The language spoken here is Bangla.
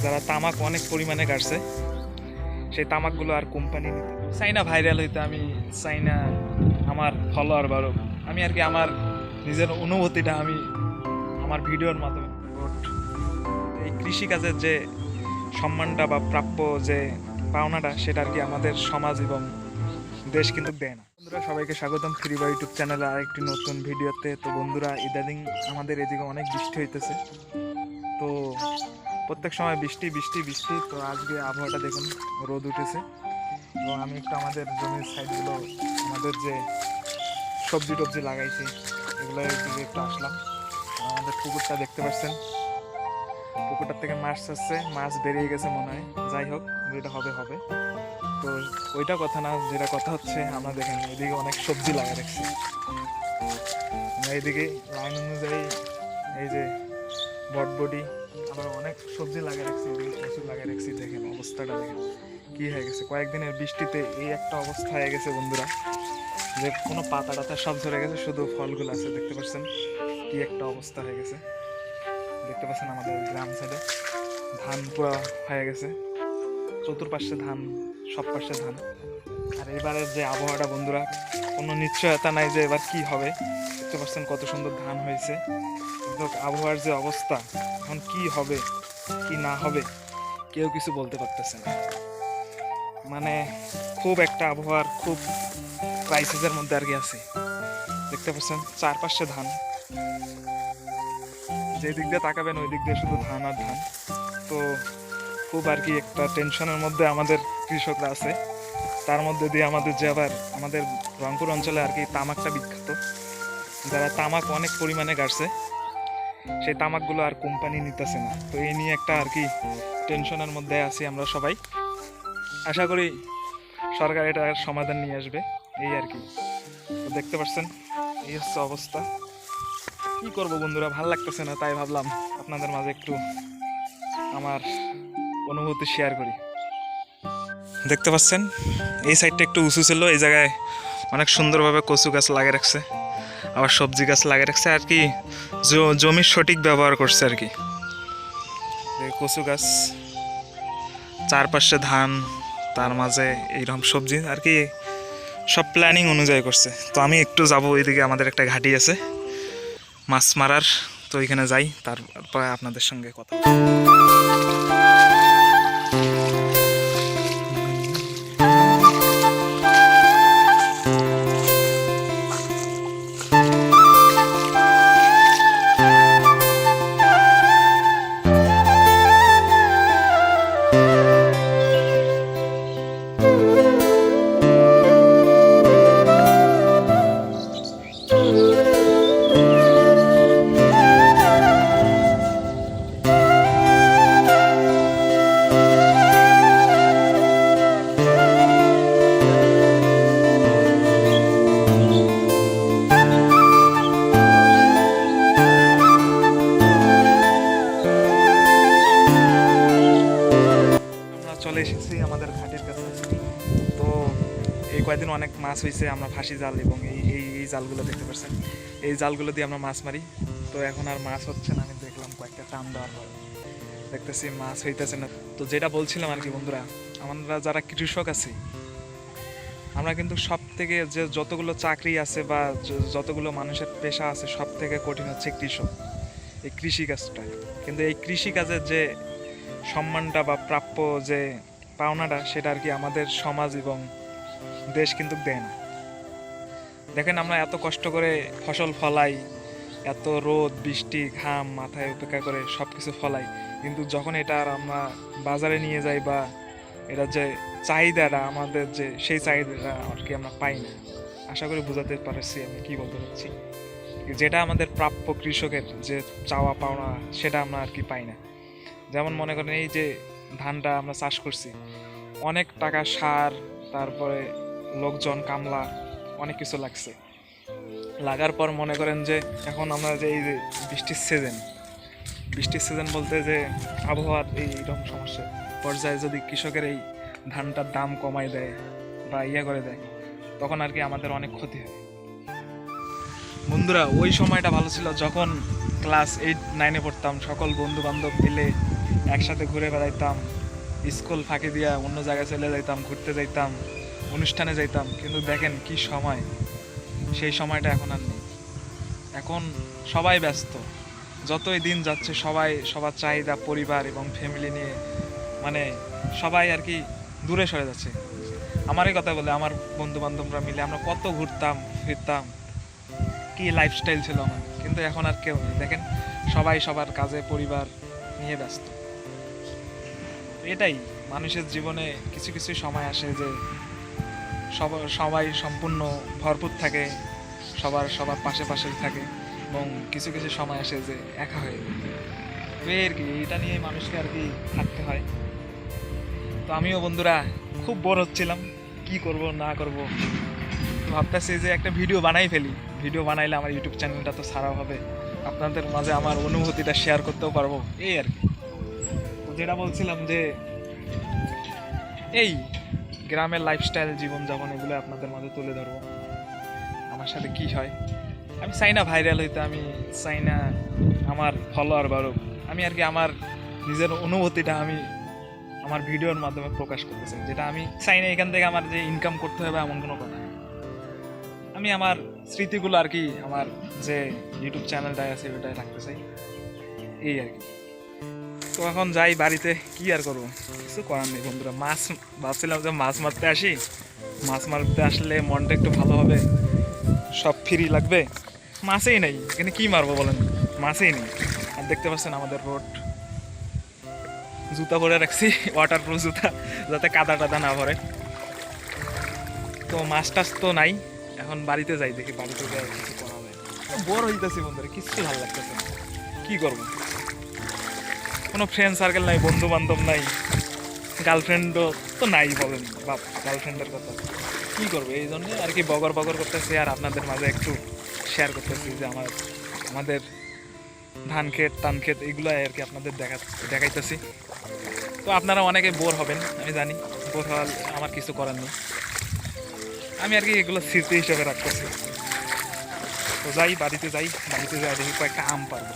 যারা তামাক অনেক পরিমাণে কাটছে সেই তামাকগুলো আর কোম্পানি চাই না ভাইরাল হইতে। আমি চাই না আমার ফলোয়ার বাড়ুক, আমি আর কি আমার নিজের অনুভূতিটা আমি আমার ভিডিওর মাধ্যমে এই কৃষিকাজের যে সম্মানটা বা প্রাপ্য যে পাওনাটা সেটা আর কি আমাদের সমাজ এবং দেশ কিন্তু দেয় না। বন্ধুরা সবাইকে স্বাগতম ফ্রিবা ইউটিউব চ্যানেলে আরেকটি নতুন ভিডিওতে। তো বন্ধুরা ইদানিং আমাদের এদিকে অনেক বৃষ্টি হইতেছে, তো প্রত্যেক সময় বৃষ্টি বৃষ্টি বৃষ্টি। তো আজকে আবহাওয়াটা দেখুন, রোদ উঠেছে। এবং আমি একটু আমাদের জমির সাইডগুলো, আমাদের যে সবজি টবজি লাগাইছি এগুলোর দিকে একটু আসলাম। আমাদের পুকুরটা দেখতে পাচ্ছেন, পুকুরটার থেকে মাছ আসছে, মাছ বেরিয়ে গেছে মনে হয়। যাই হোক, যেটা হবে হবে। তো ওইটা কথা না, যেটা কথা হচ্ছে আমরা দেখেন এদিকে অনেক সবজি লাগিয়ে রাখছি। আমরা এইদিকে লাইন অনুযায়ী এই যে বটবটি, আবার অনেক সবজি লাগিয়ে রাখছি, এদিকে প্রচুর লাগিয়ে রাখছি। দেখেন অবস্থাটা দেখেন কি হয়ে গেছে। কয়েকদিনের বৃষ্টিতে এই একটা অবস্থা হয়ে গেছে বন্ধুরা, যে কোনো পাতা টাতা সব ঝরে গেছে, শুধু ফলগুলো আছে। দেখতে পাচ্ছেন কি একটা অবস্থা হয়ে গেছে। দেখতে পাচ্ছেন আমাদের গ্রাম সাইডে ধান পুরো হয়ে গেছে, চতুর্পাশে ধান, সব পাশে ধান। আর এবারের যে আবহাওয়াটা বন্ধুরা, কোনো নিশ্চয়তা নাই যে এবার কি হবে। দেখতে পাচ্ছেন কত সুন্দর ধান হয়েছে, কিন্তু আবহাওয়ার যে অবস্থা এখন কি হবে কি না হবে কেউ কিছু বলতে পারতেছে না। মানে খুব একটা আবহাওয়ার খুব ক্রাইসিসের মধ্যে আর কি আছে। দেখতে পাচ্ছেন চারপাশে ধান, যে দিক দিয়ে তাকাবেন ওই দিক দিয়ে শুধু ধান আর ধান। তো খুব আর কি একটা টেনশনের মধ্যে আমাদের কৃষকরা আছে। তার মধ্যে দিয়ে আমাদের যে আবার আমাদের রংপুর অঞ্চলে আর কি তামাকটা বিখ্যাত, যারা তামাক অনেক পরিমাণে কাটছে সেই তামাকগুলো আর কোম্পানি নিতেছে না। তো এই নিয়ে একটা আর কি টেনশনের মধ্যে আছি আমরা সবাই। আশা করি সরকার এটার সমাধান নিয়ে আসবে, এই আর কি। তো দেখতে পাচ্ছেন এই হচ্ছে অবস্থা। কি করব বন্ধুরা, ভাল লাগতেছে না, তাই ভাবলাম আপনাদের মাঝে একটু আমার অনুভূতি শেয়ার করি। দেখতে পাচ্ছেন এই সাইডটা একটু উঁচু ছিল, এই জায়গায় অনেক সুন্দরভাবে কচু গাছ লাগিয়ে রাখছে, আবার সবজি গাছ লাগিয়ে রাখছে আর কি। জমির সঠিক ব্যবহার করছে আর কি। কচু গাছ, চারপাশে ধান, তার মাঝে এইরকম সবজি আর কি, সব প্ল্যানিং অনুযায়ী করছে। তো আমি একটু যাব ওইদিকে, আমাদের একটা ঘাটি আছে মাছ মারার, তো ওইখানে যাই, তারপরে আপনাদের সঙ্গে কথা। চলে এসেছি আমাদের ঘাটের কাছে। তো এই কয়েকদিন অনেক মাছ হয়েছে, আমরা ফাঁসি জাল এবং এই এই এই জালগুলো দেখতে পাচ্ছেন, এই জালগুলো দিয়ে আমরা মাছ মারি। তো এখন আর মাছ হচ্ছে না, আমি দেখলাম কয়েকটা টান দেওয়ার পর দেখতেছি মাছ হইতেছে না। তো যেটা বলছিলাম আর কি বন্ধুরা, আমরা যারা কৃষক আছি, আমরা কিন্তু সব থেকে যে যতগুলো চাকরি আছে বা যতগুলো মানুষের পেশা আছে, সব থেকে কঠিন হচ্ছে কৃষক, এই কৃষিকাজটা। কিন্তু এই কৃষিকাজের যে সম্মানটা বা প্রাপ্য যে পাওনাটা সেটা আর কি আমাদের সমাজ এবং দেশ কিন্তু দেয় না। দেখেন আমরা এত কষ্ট করে ফসল ফলাই, এত রোদ বৃষ্টি ঘাম মাথায় উপেক্ষা করে সব কিছু ফলাই, কিন্তু যখন এটা আর আমরা বাজারে নিয়ে যাই বা এটা যে চাহিদাটা আমাদের, যে সেই চাহিদাটা আর কি আমরা পাই না। আশা করি বোঝাতে পারছি আমি কি বলতে চাচ্ছি। যেটা আমাদের প্রাপ্য কৃষকের যে চাওয়া পাওনা সেটা আমরা আর কি পাই না। যেমন মনে করেন এই যে ধানটা আমরা চাষ করছি, অনেক টাকা সার, তারপরে লোকজন কামলা অনেক কিছু লাগছে। লাগার পর মনে করেন যে এখন আমরা যে এই যে বৃষ্টির সিজন বলতে যে আবহাওয়ার এইরকম সমস্যা পর্যায়ে যদি কৃষকের এই ধানটার দাম কমায় দেয় বা করে দেয়, তখন আর কি আমাদের অনেক ক্ষতি হয়। বন্ধুরা ওই সময়টা ভালো ছিল, যখন ক্লাস 8-9-এ পড়তাম, সকল বন্ধু বান্ধব মিলে একসাথে ঘুরে বেড়াইতাম, স্কুল ফাঁকি দিয়া অন্য জায়গায় চলে যাইতাম, ঘুরতে যাইতাম, অনুষ্ঠানে যাইতাম। কিন্তু দেখেন কি সময়, সেই সময়টা এখন আর নেই। এখন সবাই ব্যস্ত, যতই দিন যাচ্ছে সবাই সবার চাহিদা পরিবার এবং ফ্যামিলি নিয়ে মানে সবাই আর কি দূরে সরে যাচ্ছে। আমারই কথা বলে, আমার বন্ধু বান্ধবরা মিলে আমরা কত ঘুরতাম ফিরতাম, কি লাইফস্টাইল ছিল আমার। কিন্তু এখন আর কেউ নেই, দেখেন সবাই সবার কাজে পরিবার নিয়ে ব্যস্ত। এটাই মানুষের জীবনে কিছু কিছু সময় আসে যে সবাই সম্পূর্ণ ভরপুর থাকে, সবার পাশে পাশেই থাকে, এবং কিছু কিছু সময় আসে যে একা হয়ে যায়। তো এই আর কি, এটা নিয়ে মানুষকে আর কি থাকতে হয়। তো আমিও বন্ধুরা খুব বোর হচ্ছিলাম, কি করব না করব। তো ভাবতেছি যে একটা ভিডিও বানাই ফেলি, ভিডিও বানাইলে আমার ইউটিউব চ্যানেলটা তো ছাড়াও হবে, আপনাদের মাঝে আমার অনুভূতিটা শেয়ার করতেও পারবো, এই আর কি। তো যেটা বলছিলাম যে এই গ্রামের লাইফস্টাইল, জীবনযাপন, এগুলো আপনাদের মাঝে তুলে ধরবো, আমার সাথে কি হয়। আমি চাই না ভাইরাল হইতে, আমি চাই না আমার ফলোয়ার বাড়ুক। আমি আর কি আমার নিজের অনুভূতিটা আমি আমার ভিডিওর মাধ্যমে প্রকাশ করতে চাই, যেটা আমি চাই না এখান থেকে আমার যে ইনকাম করতে হবে এমন কোনো কথা নেই। আমি আমার স্মৃতিগুলো আর কি আমার যে ইউটিউব চ্যানেলটায় আছে ওটাই রাখতে চাই, এই আর কি। তো এখন যাই বাড়িতে, কি আর করবো, কিছু করার নেই বন্ধুরা। ভাবছিলাম যে মাছ মারতে আসি, মাছ মারতে আসলে মনটা একটু ভালো হবে, সব ফ্রি লাগবে। মাছেই নেই এখানে, কি মারবো বলেন, মাছেই নেই। আর দেখতে পাচ্ছেন আমাদের রোড, জুতা পরে রাখছি, ওয়াটার প্রুফ জুতা, যাতে কাদা টাদা না ভরে। তো মাছ টাছ তো নাই, এখন বাড়িতে যাই, দেখি বাড়িতে যাই কিছু করা যায়। বোর হইতেছি বন্ধুরা, কিচ্ছু ভালো লাগতেছে না, কি করবো। কোনো ফ্রেন্ড সার্কেল নাই, বন্ধু বান্ধব নাই, গার্লফ্রেন্ডও তো নাই বলেন, বাপ গার্লফ্রেন্ডের কথা কি করবো। এই জন্য আর কি বগর বগর করতেছি, আর আপনাদের মাঝে একটু শেয়ার করতেছি যে আমাদের ধান ক্ষেত টান ক্ষেত এগুলো আর কি আপনাদের দেখাইতেছি। তো আপনারা অনেকে বোর হবেন, আমি জানি, বোর হওয়ার আমার কিছু করার নেই, আমি আর কি এগুলো স্মৃতি হিসেবে রাখতেছি। তো যাই বাড়িতে যাই, বাড়িতে যাই দেখি কয়েকটা আম পারবো।